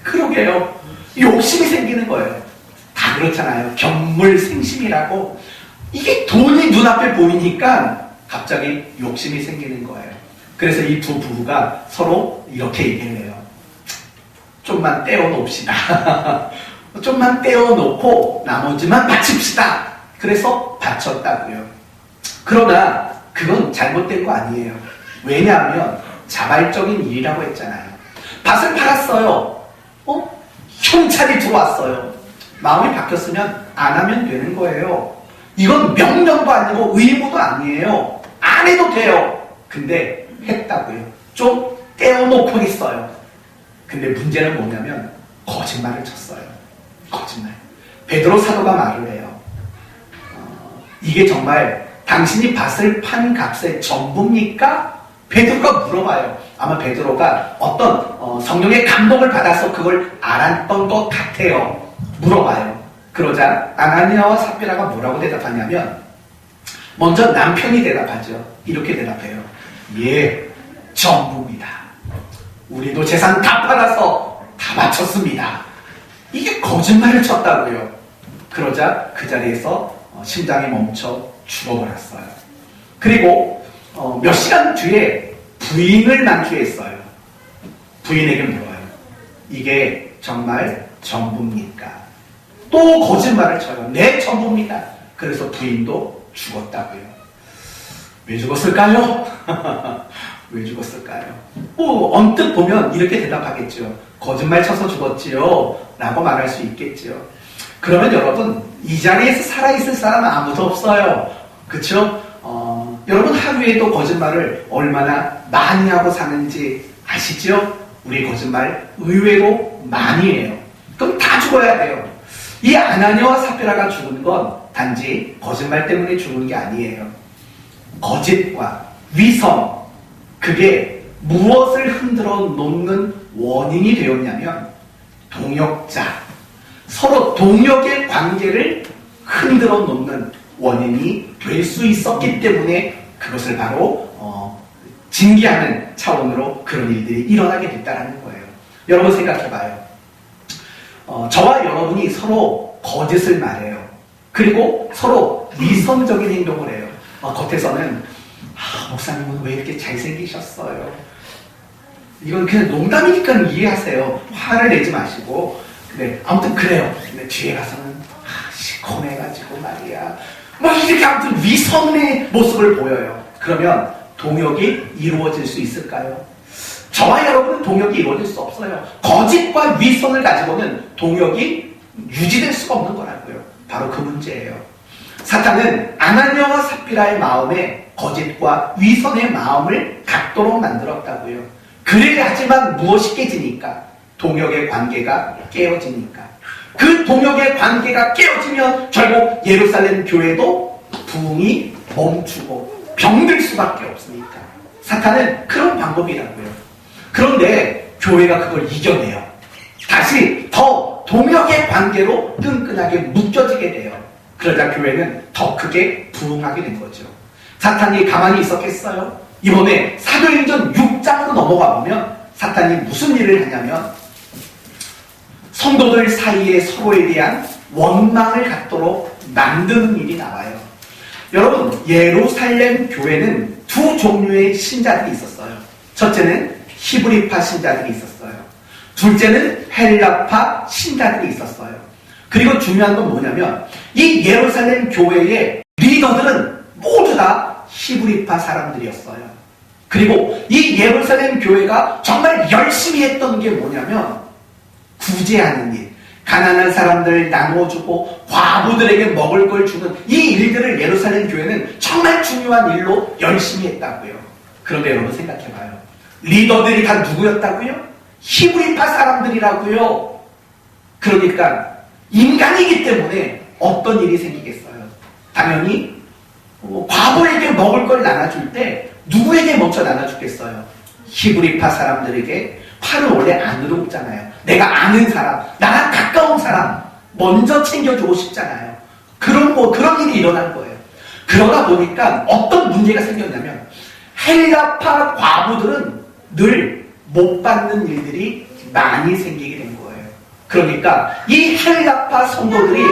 그러게요. 욕심이 생기는 거예요. 다 그렇잖아요. 견물생심이라고. 이게 돈이 눈앞에 보이니까 갑자기 욕심이 생기는 거예요. 그래서 이 두 부부가 서로 이렇게 얘기를 해요. 좀만 떼어놓읍시다. 좀만 떼어놓고 나머지만 바칩시다. 그래서 바쳤다고요. 그러나 그건 잘못된 거 아니에요. 왜냐하면 자발적인 일이라고 했잖아요. 밭을 팔았어요. 현찰이 들어왔어요. 마음이 바뀌었으면 안 하면 되는 거예요. 이건 명령도 아니고 의무도 아니에요. 안 해도 돼요. 근데 했다고요. 좀 떼어놓고 있어요. 근데 문제는 뭐냐면 거짓말을 쳤어요. 거짓말. 베드로 사도가 말을 해요. 이게 정말 당신이 밭을 판 값의 전부입니까? 베드로가 물어봐요. 아마 베드로가 어떤 성령의 감동을 받아서 그걸 알았던 것 같아요. 물어봐요. 그러자 아나니아와 삽비라가 뭐라고 대답하냐면 먼저 남편이 대답하죠. 이렇게 대답해요. 예, 전부입니다. 우리도 재산 다 팔아서 다 바쳤습니다. 이게 거짓말을 쳤다고요. 그러자 그 자리에서 심장이 멈춰 죽어버렸어요. 그리고 몇 시간 뒤에 부인을 만취했어요. 부인에게 물어요. 이게 정말 전부입니까? 또 거짓말을 쳐요. 네, 전부입니다. 그래서 부인도 죽었다고요. 왜 죽었을까요? 왜 죽었을까요? 언뜻 보면 이렇게 대답하겠죠. 거짓말 쳐서 죽었지요 라고 말할 수 있겠죠. 그러면 여러분, 이 자리에서 살아있을 사람은 아무도 없어요. 그쵸? 여러분 하루에도 거짓말을 얼마나 많이 하고 사는지 아시죠? 우리 거짓말 의외로 많이 해요. 그럼 다 죽어야 돼요. 이 아나니아와 삽비라가 죽은 건 단지 거짓말 때문에 죽은 게 아니에요. 거짓과 위선, 그게 무엇을 흔들어 놓는 원인이 되었냐면 동역자, 서로 동역의 관계를 흔들어 놓는 원인이 될 수 있었기 때문에 그것을 바로 징계하는 차원으로 그런 일들이 일어나게 됐다는 거예요. 여러분 생각해봐요. 저와 여러분이 서로 거짓을 말해요. 그리고 서로 위선적인 행동을 해요. 겉에서는 목사님은 왜 이렇게 잘생기셨어요? 이건 그냥 농담이니까 이해하세요. 화를 내지 마시고. 네, 아무튼 그래요. 근데 뒤에 가서는 시커매가지고 말이야. 이렇게 아무튼 위선의 모습을 보여요. 그러면 동역이 이루어질 수 있을까요? 저와 여러분은 동역이 이루어질 수 없어요. 거짓과 위선을 가지고는 동역이 유지될 수가 없는 거라고요. 바로 그 문제예요. 사탄은 아나니아와 삽비라의 마음에 거짓과 위선의 마음을 갖도록 만들었다고요. 그래야지만 무엇이 깨지니까? 동역의 관계가 깨어지니까. 그 동역의 관계가 깨어지면 결국 예루살렘 교회도 부흥이 멈추고 병들 수밖에 없으니까. 사탄은 그런 방법이라고요. 그런데 교회가 그걸 이겨내요. 다시 더 동역의 관계로 끈끈하게 묶여지게 돼요. 그러자 교회는 더 크게 부흥하게 된 거죠. 사탄이 가만히 있었겠어요? 이번에 사도행전 6장으로 넘어가 보면 사탄이 무슨 일을 하냐면 성도들 사이에 서로에 대한 원망을 갖도록 만드는 일이 나와요. 여러분, 예루살렘 교회는 두 종류의 신자들이 있었어요. 첫째는 히브리파 신자들이 있었어요. 둘째는 헬라파 신자들이 있었어요. 그리고 중요한 건 뭐냐면 이 예루살렘 교회의 리더들은 모두 다 히브리파 사람들이었어요. 그리고 이 예루살렘 교회가 정말 열심히 했던 게 뭐냐면 구제하는 일, 가난한 사람들 나눠주고 과부들에게 먹을 걸 주는 이 일들을 예루살렘 교회는 정말 중요한 일로 열심히 했다고요. 그런데 여러분 생각해봐요. 리더들이 다 누구였다고요? 히브리파 사람들이라고요. 그러니까 인간이기 때문에 어떤 일이 생기겠어요? 당연히 과부에게 먹을 걸 나눠줄 때 누구에게 먼저 나눠주겠어요? 히브리파 사람들에게. 팔을 원래 안으로 먹잖아요. 내가 아는 사람, 나랑 가까운 사람 먼저 챙겨주고 싶잖아요. 그런 일이 일어난 거예요. 그러다 보니까 어떤 문제가 생겼냐면 헬라파 과부들은 늘 못 받는 일들이 많이 생기게 된 거예요. 그러니까 이 헬라파 성도들이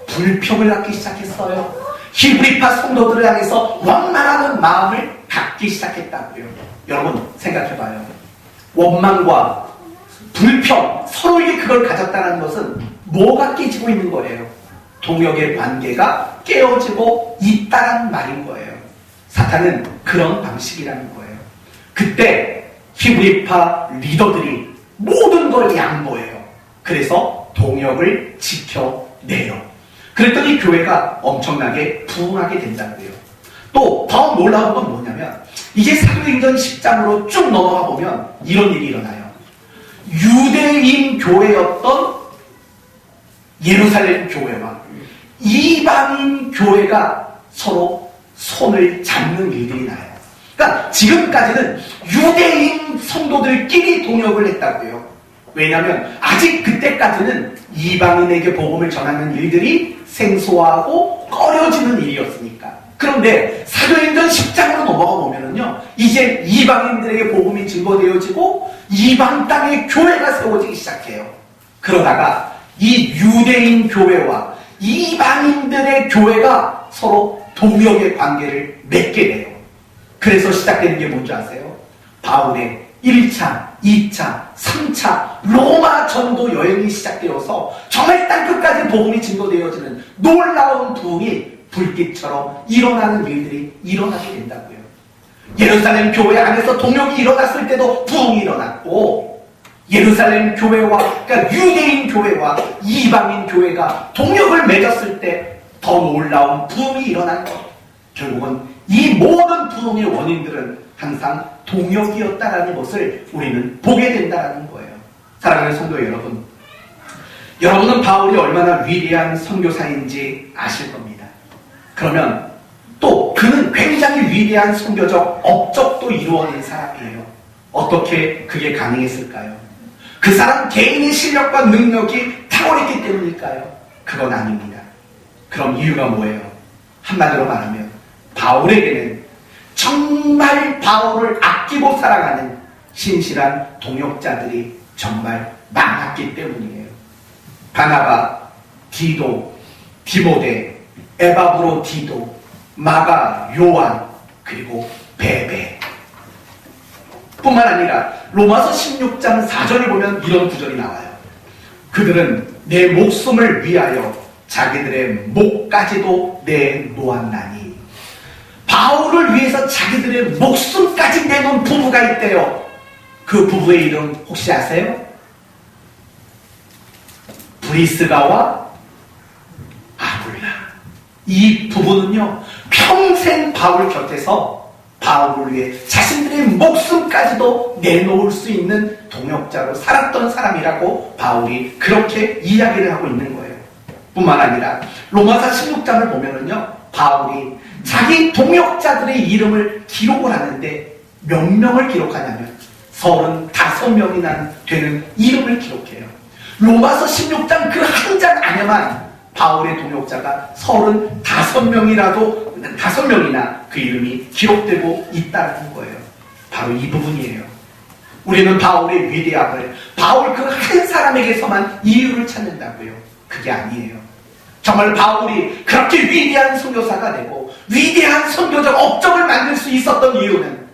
불평을 갖기 시작했어요. 히브리파 성도들을 향해서 원망하는 마음을 갖기 시작했다고요. 여러분 생각해봐요. 원망과 불평, 서로에게 그걸 가졌다는 것은 뭐가 깨지고 있는 거예요? 동역의 관계가 깨어지고 있다는 말인 거예요. 사탄은 그런 방식이라는 거예요. 그때 히브리파 리더들이 모든 걸 양보해요. 그래서 동역을 지켜내요. 그랬더니 교회가 엄청나게 부흥하게 된다고요. 또 더 놀라운 건 뭐냐면 이제 사도행전 10장으로 쭉 넘어가 보면 이런 일이 일어나요. 유대인 교회였던 예루살렘 교회와 이방인 교회가 서로 손을 잡는 일들이 나요. 그러니까 지금까지는 유대인 성도들끼리 동역을 했다고요. 왜냐하면 아직 그때까지는 이방인에게 복음을 전하는 일들이 생소하고 꺼려지는 일이었으니까. 그런데 사도행전 10장으로 넘어가 보면은요, 이제 이방인들에게 복음이 증거되어지고 이방 땅에 교회가 세워지기 시작해요. 그러다가 이 유대인 교회와 이방인들의 교회가 서로 동역의 관계를 맺게 돼요. 그래서 시작되는 게 뭔지 아세요? 바울의 1차, 2차, 3차 로마 전도 여행이 시작되어서 정말 땅끝까지 복음이 증거되어지는 놀라운 부흥이 불빛처럼 일어나는 일들이 일어나게 된다고요. 예루살렘 교회 안에서 동역이 일어났을 때도 부흥이 일어났고, 예루살렘 교회와, 그러니까 유대인 교회와 이방인 교회가 동역을 맺었을 때 더 놀라운 부흥이 일어난 것. 결국은 이 모든 부흥의 원인들은 항상 동역이었다라는 것을 우리는 보게 된다는 거예요. 사랑하는 성도 여러분, 여러분은 바울이 얼마나 위대한 선교사인지 아실 겁니다. 그러면 또 그는 굉장히 위대한 선교적 업적도 이루어낸 사람이에요. 어떻게 그게 가능했을까요? 그 사람 개인의 실력과 능력이 탁월했기 때문일까요? 그건 아닙니다. 그럼 이유가 뭐예요? 한마디로 말하면 바울에게는 정말 바울을 아끼고 사랑하는 신실한 동역자들이 정말 많았기 때문이에요. 바나바, 디도, 디모데, 에바브로 디도, 마가, 요한, 그리고 베베. 뿐만 아니라 로마서 16장 4절을 보면 이런 구절이 나와요. 그들은 내 목숨을 위하여 자기들의 목까지도 내놓았나니. 바울을 위해서 자기들의 목숨까지 내놓은 부부가 있대요. 그 부부의 이름 혹시 아세요? 브리스가와 아굴라. 이 부부는요, 평생 바울 곁에서 바울을 위해 자신들의 목숨까지도 내놓을 수 있는 동역자로 살았던 사람이라고 바울이 그렇게 이야기를 하고 있는 거예요. 뿐만 아니라 로마서 16장을 보면은요, 바울이 자기 동역자들의 이름을 기록을 하는데 몇 명을 기록하냐면 35명이나 되는 이름을 기록해요. 로마서 16장 그 한 장 안에만 바울의 동역자가 5명이나 그 이름이 기록되고 있다는 거예요. 바로 이 부분이에요. 우리는 바울의 위대함을 바울 그 한 사람에게서만 이유를 찾는다고요. 그게 아니에요. 정말 바울이 그렇게 위대한 선교사가 되고 위대한 선교적 업적을 만들 수 있었던 이유는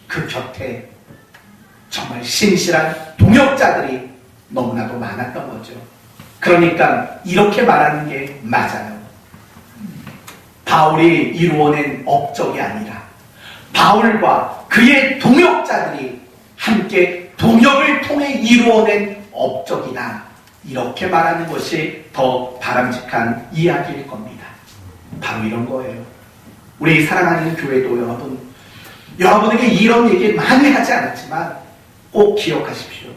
그 곁에 정말 신실한 동역자들이 너무나도 많았던 거죠. 그러니까 이렇게 말하는 게 맞아요. 바울이 이루어낸 업적이 아니라 바울과 그의 동역자들이 함께 동역을 통해 이루어낸 업적이다. 이렇게 말하는 것이 더 바람직한 이야기일 겁니다. 바로 이런 거예요. 우리 사랑하는 교회도 여러분에게 이런 얘기 많이 하지 않았지만 꼭 기억하십시오.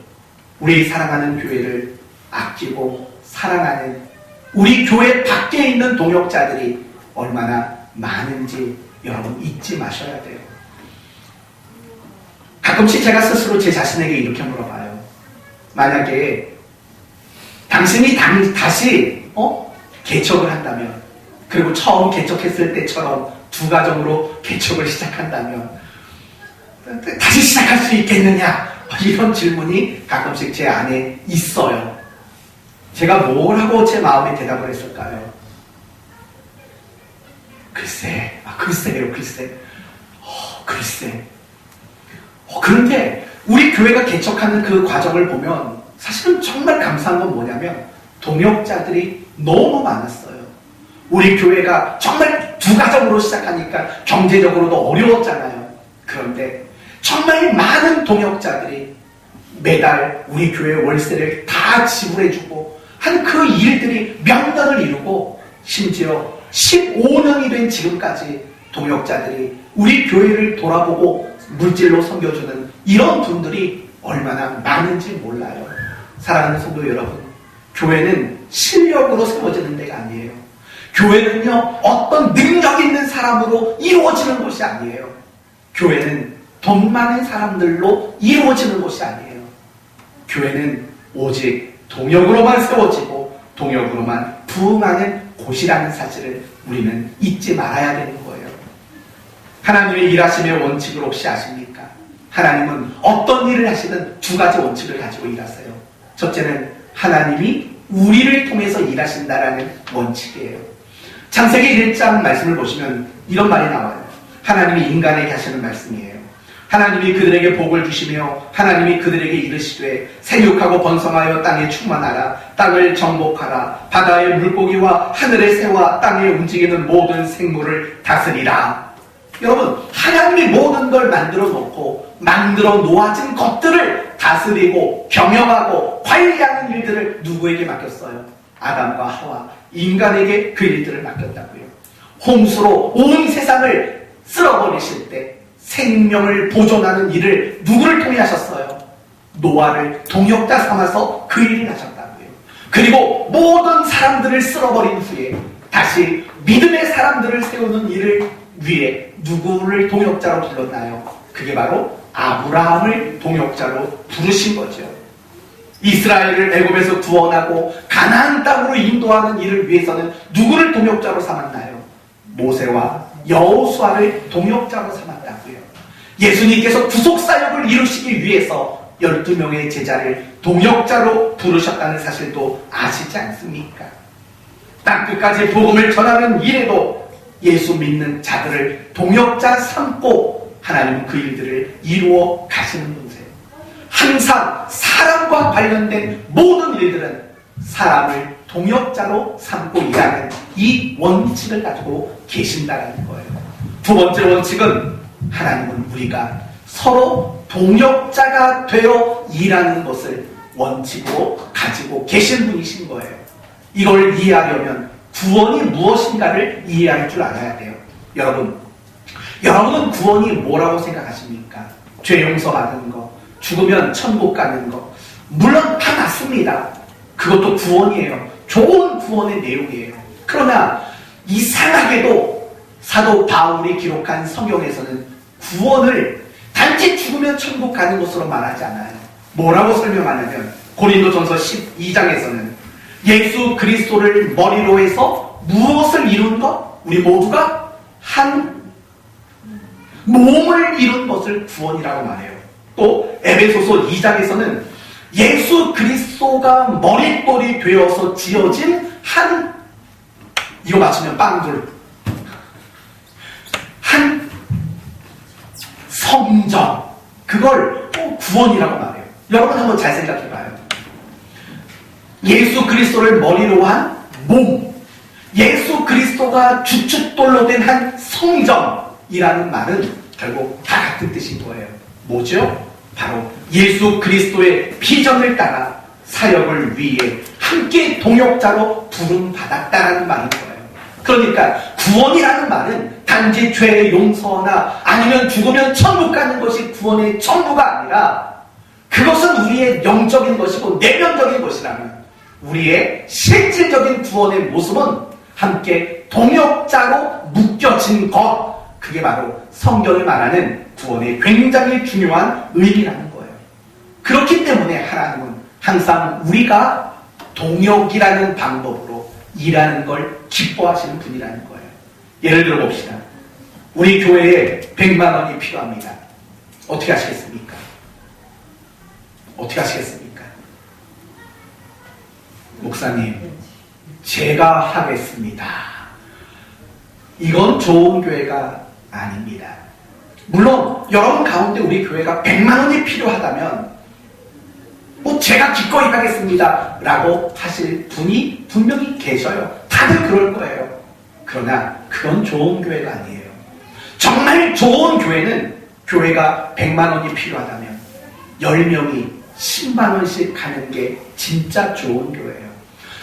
우리 사랑하는 교회를 아끼고 사랑하는 우리 교회 밖에 있는 동역자들이 얼마나 많은지 여러분 잊지 마셔야 돼요. 가끔씩 제가 스스로 제 자신에게 이렇게 물어봐요. 만약에 당신이 다시 개척을 한다면, 그리고 처음 개척했을 때처럼 두 가정으로 개척을 시작한다면 다시 시작할 수 있겠느냐? 이런 질문이 가끔씩 제 안에 있어요. 제가 뭘 하고 제 마음에 대답을 했을까요? 글쎄. 그런데 우리 교회가 개척하는 그 과정을 보면 사실은 정말 감사한 건 뭐냐면 동역자들이 너무 많았어요. 우리 교회가 정말 두 가정으로 시작하니까 경제적으로도 어려웠잖아요. 그런데 정말 많은 동역자들이 매달 우리 교회 월세를 다 지불해주고 한 그 일들이 몇 년을 이루고 심지어 15년이 된 지금까지 동역자들이 우리 교회를 돌아보고 물질로 섬겨주는 이런 분들이 얼마나 많은지 몰라요. 사랑하는 성도 여러분, 교회는 실력으로 세워지는 데가 아니에요. 교회는요, 어떤 능력 있는 사람으로 이루어지는 곳이 아니에요. 교회는 돈 많은 사람들로 이루어지는 곳이 아니에요. 교회는 오직 동역으로만 세워지고 동역으로만 부흥하는 곳이라는 사실을 우리는 잊지 말아야 되는 거예요. 하나님의 일하심의 원칙을 혹시 아십니까? 하나님은 어떤 일을 하시든 두 가지 원칙을 가지고 일하세요. 첫째는 하나님이 우리를 통해서 일하신다라는 원칙이에요. 창세기 1장 말씀을 보시면 이런 말이 나와요. 하나님이 인간에게 하시는 말씀이에요. 하나님이 그들에게 복을 주시며 하나님이 그들에게 이르시되 생육하고 번성하여 땅에 충만하라. 땅을 정복하라. 바다의 물고기와 하늘의 새와 땅에 움직이는 모든 생물을 다스리라. 여러분, 하나님이 모든 걸 만들어 놓고 만들어 놓아진 것들을 다스리고 경영하고 관리하는 일들을 누구에게 맡겼어요? 아담과 하와, 인간에게 그 일들을 맡겼다고요. 홍수로 온 세상을 쓸어버리실 때 생명을 보존하는 일을 누구를 통해 하셨어요? 노아를 동역자 삼아서 그 일을 하셨다고요. 그리고 모든 사람들을 쓸어버린 후에 다시 믿음의 사람들을 세우는 일을 위해 누구를 동역자로 불렀나요? 그게 바로 아브라함을 동역자로 부르신 거죠. 이스라엘을 애굽에서 구원하고 가나안 땅으로 인도하는 일을 위해서는 누구를 동역자로 삼았나요? 모세와 여호수아를 동역자로 삼았다고요. 예수님께서 구속사역을 이루시기 위해서 12명의 제자를 동역자로 부르셨다는 사실도 아시지 않습니까? 땅끝까지 복음을 전하는 일에도 예수 믿는 자들을 동역자 삼고 하나님은 그 일들을 이루어 가시는 분이세요. 항상 사람과 관련된 모든 일들은 사람을 동역자로 삼고 일하는 이 원칙을 가지고 계신다는 거예요. 두 번째 원칙은 하나님은 우리가 서로 동역자가 되어 일하는 것을 원칙으로 가지고 계신 분이신 거예요. 이걸 이해하려면 구원이 무엇인가를 이해할 줄 알아야 돼요. 여러분은 구원이 뭐라고 생각하십니까? 죄 용서받는 거, 죽으면 천국 가는 거, 물론 다 맞습니다. 그것도 구원이에요. 좋은 구원의 내용이에요. 그러나 이상하게도 사도 바울이 기록한 성경에서는 구원을 단지 죽으면 천국 가는 것으로 말하지 않아요. 뭐라고 설명하냐면 고린도전서 12장에서는 예수 그리스도를 머리로 해서 무엇을 이룬 것? 우리 모두가 한 몸을 이룬 것을 구원이라고 말해요. 또 에베소서 2장에서는 예수 그리스도가 머릿돌이 되어서 지어진 한, 이거 맞추면 빵돌, 한 성전, 그걸 구원이라고 말해요. 여러분 한번 잘 생각해봐요. 예수 그리스도를 머리로 한 몸, 예수 그리스도가 주춧돌로 된 한 성전이라는 말은 결국 다 같은 뜻인 거예요. 뭐죠? 바로 예수 그리스도의 비전을 따라 사역을 위해 함께 동역자로 부름받았다라는 말인 거예요. 그러니까 구원이라는 말은 단지 죄의 용서나 아니면 죽으면 천국 가는 것이 구원의 전부가 아니라 그것은 우리의 영적인 것이고 내면적인 것이라면 우리의 실질적인 구원의 모습은 함께 동역자로 묶여진 것, 그게 바로 성경이 말하는 구원의 굉장히 중요한 의미라는 거예요. 그렇기 때문에 하나님은 항상 우리가 동역이라는 방법으로 일하는 걸 기뻐하시는 분이라는 거예요. 예를 들어 봅시다. 우리 교회에 100만 원이 필요합니다. 어떻게 하시겠습니까? 어떻게 하시겠습니까? 목사님, 제가 하겠습니다. 이건 좋은 교회가 아닙니다. 물론 여러분 가운데 우리 교회가 100만 원이 필요하다면 제가 기꺼이 하겠습니다 라고 하실 분이 분명히 계셔요. 다들 그럴 거예요. 그러나 그건 좋은 교회가 아니에요. 정말 좋은 교회는 교회가 100만 원이 필요하다면 10명이 10만 원씩 하는 게 진짜 좋은 교회예요.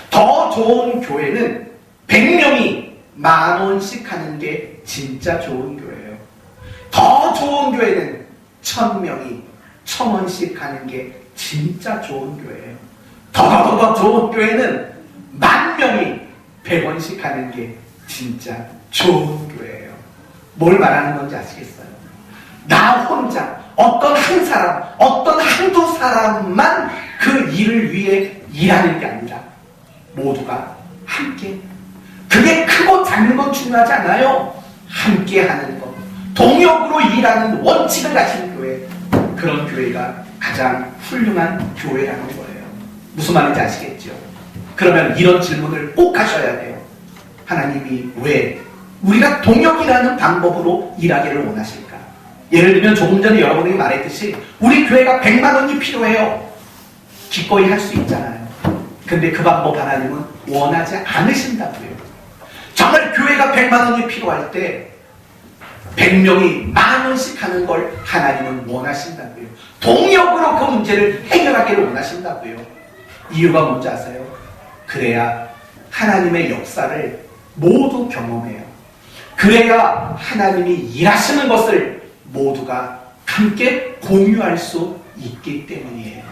더 좋은 교회는 100명이 10,000 원씩 하는 게 진짜 좋은 교회예요. 더 좋은 교회는 1,000명이 1,000 원씩 하는 게 진짜 좋은 교회예요. 더 좋은 교회는 10,000명이 100원씩 하는 게 진짜 좋은 교회예요. 뭘 말하는 건지 아시겠어요? 나 혼자 어떤 한 사람, 어떤 한두 사람만 그 일을 위해 일하는 게 아니라 모두가 함께, 그게 크고 작은 건 중요하지 않아요. 함께 하는 것, 동역으로 일하는 원칙을 가진 교회, 그런 교회가 가장 훌륭한 교회라는 거예요. 무슨 말인지 아시겠죠? 그러면 이런 질문을 꼭 하셔야 돼요. 하나님이 왜 우리가 동역이라는 방법으로 일하기를 원하실까? 예를 들면 조금 전에 여러분에게 말했듯이 우리 교회가 100만 원이 필요해요. 기꺼이 할 수 있잖아요. 근데 그 방법 하나님은 원하지 않으신다고요. 정말 교회가 100만 원이 필요할 때 100명이 10,000원씩 하는 걸 하나님은 원하신다고요. 동역으로 그 문제를 해결하기를 원하신다고요. 이유가 뭔지 아세요? 그래야 하나님의 역사를 모두 경험해요. 그래야 하나님이 일하시는 것을 모두가 함께 공유할 수 있기 때문이에요.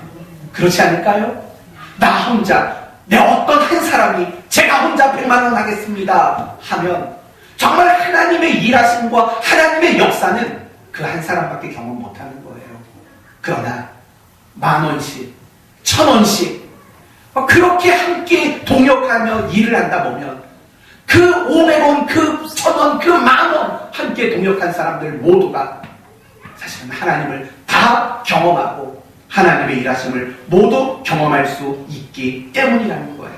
그렇지 않을까요? 나 혼자, 내 어떤 한 사람이 제가 혼자 100만 원 하겠습니다 하면 정말 하나님의 일하심과 하나님의 역사는 그 한 사람밖에 경험 못하는 거예요. 그러나 10,000원씩, 1,000원씩 그렇게 함께 동역하며 일을 한다 보면 그 500원, 그 1,000원, 그 10,000원 함께 동역한 사람들 모두가 사실은 하나님을 다 경험하고 하나님의 일하심을 모두 경험할 수 있기 때문이라는 거예요.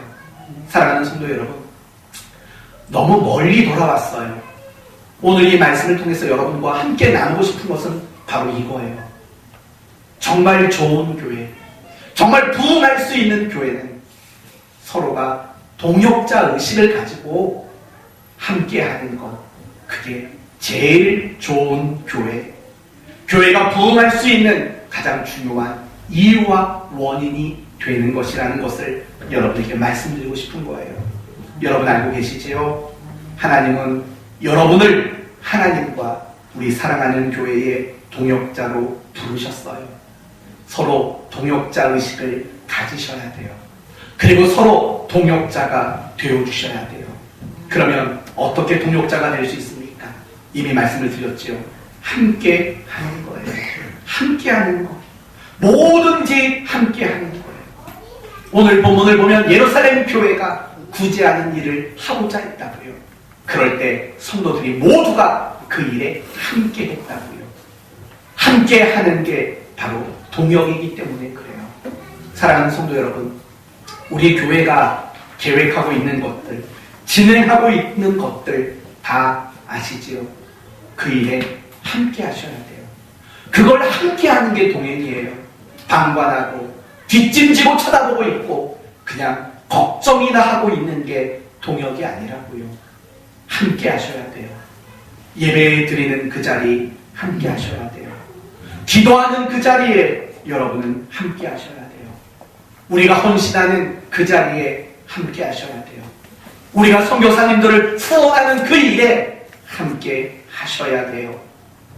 사랑하는 성도 여러분, 너무 멀리 돌아왔어요. 오늘 이 말씀을 통해서 여러분과 함께 나누고 싶은 것은 바로 이거예요. 정말 좋은 교회, 정말 부흥할 수 있는 교회는 서로가 동역자 의식을 가지고 함께하는 것, 그게 제일 좋은 교회, 교회가 부흥할 수 있는 가장 중요한 이유와 원인이 되는 것이라는 것을 여러분에게 말씀드리고 싶은 거예요. 여러분 알고 계시지요? 하나님은 여러분을 하나님과 우리 사랑하는 교회의 동역자로 부르셨어요. 서로 동역자 의식을 가지셔야 돼요. 그리고 서로 동역자가 되어주셔야 돼요. 그러면 어떻게 동역자가 될 수 있습니까? 이미 말씀을 드렸죠. 함께 하는 거예요. 함께 하는 거. 뭐든지 함께 하는 거예요. 오늘 본문을 보면 예루살렘 교회가 구제하는 일을 하고자 했다고요. 그럴 때 성도들이 모두가 그 일에 함께 했다고요. 함께 하는 게 바로 동역이기 때문에 그래요. 사랑하는 성도 여러분, 우리 교회가 계획하고 있는 것들, 진행하고 있는 것들 다 아시지요? 그 일에 함께 하셔야 돼요. 그걸 함께 하는 게 동행이에요. 방관하고 뒷짐지고 쳐다보고 있고 그냥 걱정이나 하고 있는 게 동역이 아니라고요. 함께 하셔야 돼요. 예배 드리는 그 자리 함께 하셔야 돼요. 기도하는 그 자리에 여러분은 함께 하셔야 돼요. 우리가 헌신하는 그 자리에 함께 하셔야 돼요. 우리가 선교사님들을 후원하는 그 일에 함께 하셔야 돼요.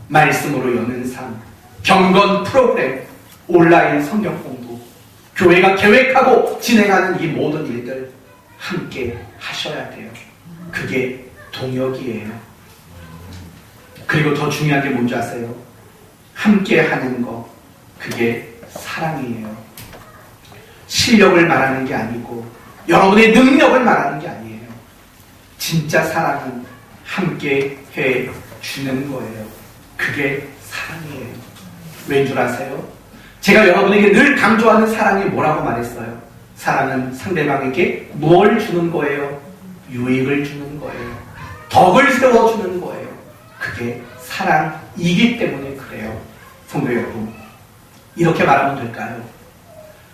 말씀으로 여는 삶, 경건 프로그램, 온라인 성경 공부, 교회가 계획하고 진행하는 이 모든 일들 함께 하셔야 돼요. 그게 동역이에요. 그리고 더 중요한 게 뭔지 아세요? 함께 하는 거, 그게 사랑이에요. 실력을 말하는 게 아니고 여러분의 능력을 말하는 게 아니에요. 진짜 사랑은 함께 해주는 거예요. 그게 사랑이에요. 왠 줄 아세요? 제가 여러분에게 늘 강조하는 사랑이 뭐라고 말했어요? 사랑은 상대방에게 뭘 주는 거예요? 유익을 주는 거예요. 덕을 세워주는 거예요. 그게 사랑이기 때문에 그래요. 성도 여러분, 이렇게 말하면 될까요?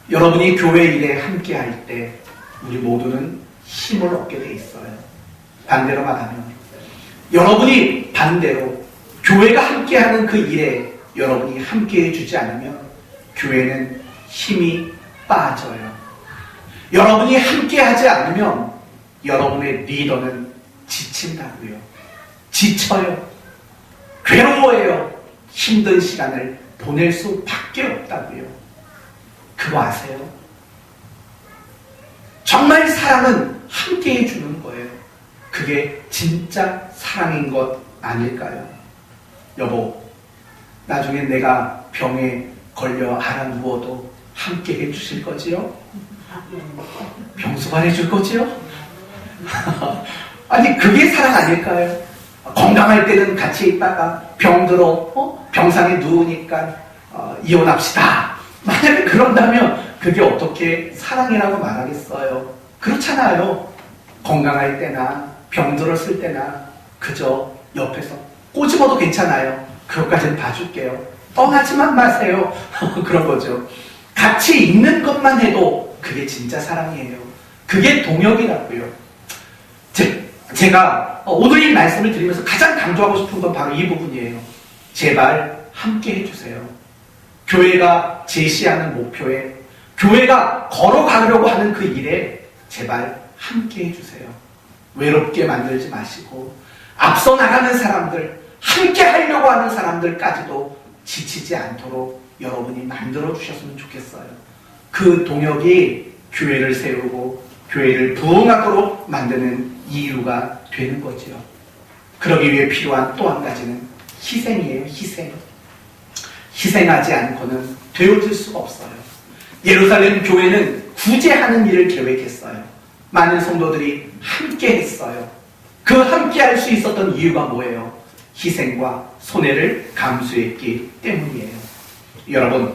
여러분이 교회 일에 함께 할 때 우리 모두는 힘을 얻게 돼 있어요. 반대로 말하면 여러분이 반대로 교회가 함께하는 그 일에 여러분이 함께해 주지 않으면 교회는 힘이 빠져요. 여러분이 함께하지 않으면 여러분의 리더는 지친다고요. 지쳐요. 괴로워해요. 힘든 시간을 보낼 수밖에 없다고요. 그거 아세요? 정말 사랑은 함께해 주는 거예요. 거예요. 그게 진짜 사랑인 것 아닐까요? 여보, 나중에 내가 병에 걸려 알아 누워도 함께 해주실 거지요? 병수발 해줄 거지요? 아니, 그게 사랑 아닐까요? 건강할 때는 같이 있다가 병들어 병상에 누우니까 이혼합시다. 만약에 그런다면 그게 어떻게 사랑이라고 말하겠어요? 그렇잖아요. 건강할 때나 병들었을 때나 그저 옆에서 꼬집어도 괜찮아요. 그것까지는 봐줄게요. 떠나지만 마세요. 그런 거죠. 같이 있는 것만 해도 그게 진짜 사랑이에요. 그게 동역이라고요. 제가 오늘 이 말씀을 드리면서 가장 강조하고 싶은 건 바로 이 부분이에요. 제발 함께 해주세요. 교회가 제시하는 목표에, 교회가 걸어가려고 하는 그 일에 제발 함께 해주세요. 외롭게 만들지 마시고 앞서 나가는 사람들, 함께 하려고 하는 사람들까지도 지치지 않도록 여러분이 만들어 주셨으면 좋겠어요. 그 동역이 교회를 세우고 교회를 부흥하도록 만드는 이유가 되는 거지요. 그러기 위해 필요한 또 한 가지는 희생이에요. 희생. 희생하지 않고는 되어질 수가 없어요. 예루살렘 교회는 구제하는 일을 계획했어요. 많은 성도들이 함께 했어요. 그 함께 할 수 있었던 이유가 뭐예요? 희생과 손해를 감수했기 때문이에요. 여러분,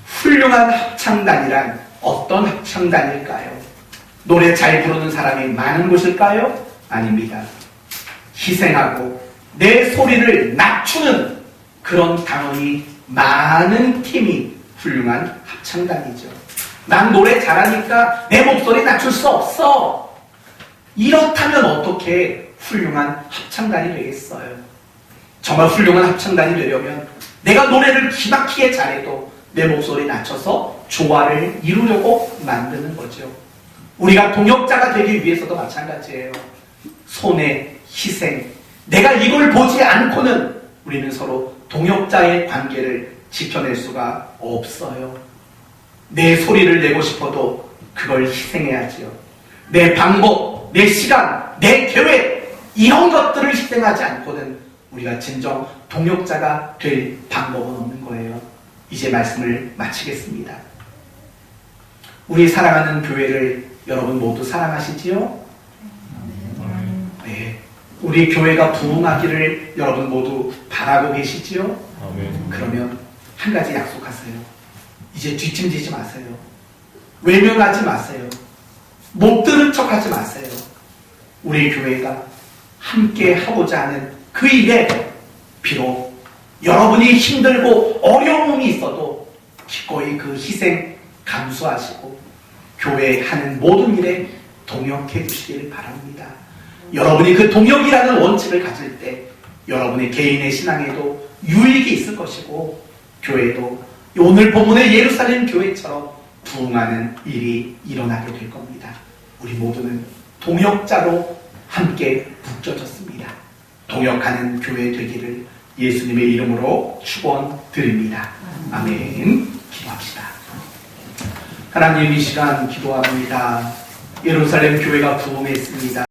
훌륭한 합창단이란 어떤 합창단일까요? 노래 잘 부르는 사람이 많은 곳일까요? 아닙니다. 희생하고 내 소리를 낮추는 그런 단원이 많은 팀이 훌륭한 합창단이죠. 난 노래 잘하니까 내 목소리 낮출 수 없어. 이렇다면 어떻게 훌륭한 합창단이 되겠어요? 정말 훌륭한 합창단이 되려면 내가 노래를 기막히게 잘해도 내 목소리 낮춰서 조화를 이루려고 만드는 거죠. 우리가 동역자가 되기 위해서도 마찬가지예요. 손해, 희생. 내가 이걸 보지 않고는 우리는 서로 동역자의 관계를 지켜낼 수가 없어요. 내 소리를 내고 싶어도 그걸 희생해야지요. 내 방법, 내 시간, 내 계획, 이런 것들을 희생하지 않고는 우리가 진정 동역자가 될 방법은 없는 거예요. 이제 말씀을 마치겠습니다. 우리 사랑하는 교회를 여러분 모두 사랑하시지요? 네. 우리 교회가 부흥하기를 여러분 모두 바라고 계시지요? 아멘. 그러면 한 가지 약속하세요. 이제 뒷짐지지 마세요. 외면하지 마세요. 못 들은 척 하지 마세요. 우리 교회가 함께 하고자 하는 그 일에 비록 여러분이 힘들고 어려움이 있어도 기꺼이 그 희생 감수하시고 교회 하는 모든 일에 동역해 주시길 바랍니다. 여러분이 그 동역이라는 원칙을 가질 때 여러분의 개인의 신앙에도 유익이 있을 것이고 교회도 오늘 본문의 예루살렘 교회처럼 부흥하는 일이 일어나게 될 겁니다. 우리 모두는 동역자로 함께 묶여졌습니다. 동역하는 교회 되기를 예수님의 이름으로 축원드립니다. 아멘. 기도합시다. 하나님, 이 시간 기도합니다. 예루살렘 교회가 부흥했습니다.